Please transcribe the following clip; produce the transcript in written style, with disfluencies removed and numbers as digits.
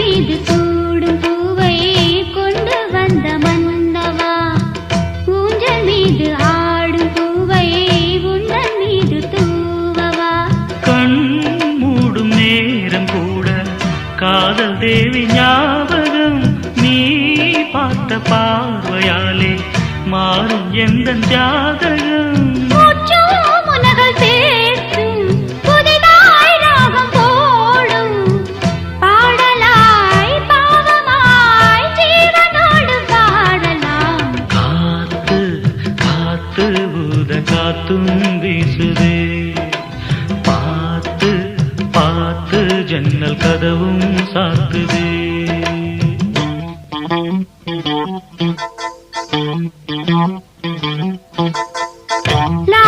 மீது சூடும் பூவை கொண்டு வந்த மன்னவா ஊஞ்சல் மீது ஆடும் பூவை உந்தன் மீது தூவவா கண் மூடும் நேரம் கூட காதல் தேவி ஞாபகம் நீ பார்த்த பார்வையாலே மாறும் எந்த ஜாதகம் முனகள் பேசும் புதிதாய் ராகம் போடும் பாடலாய் பாவமாய் ஜீவனோடு பாடலாம் காத்து காத்து ஊத காத்தும் வீசுதே பார்த்து பார்த்து ஜன்னல் கதவும் சாத்துதே லா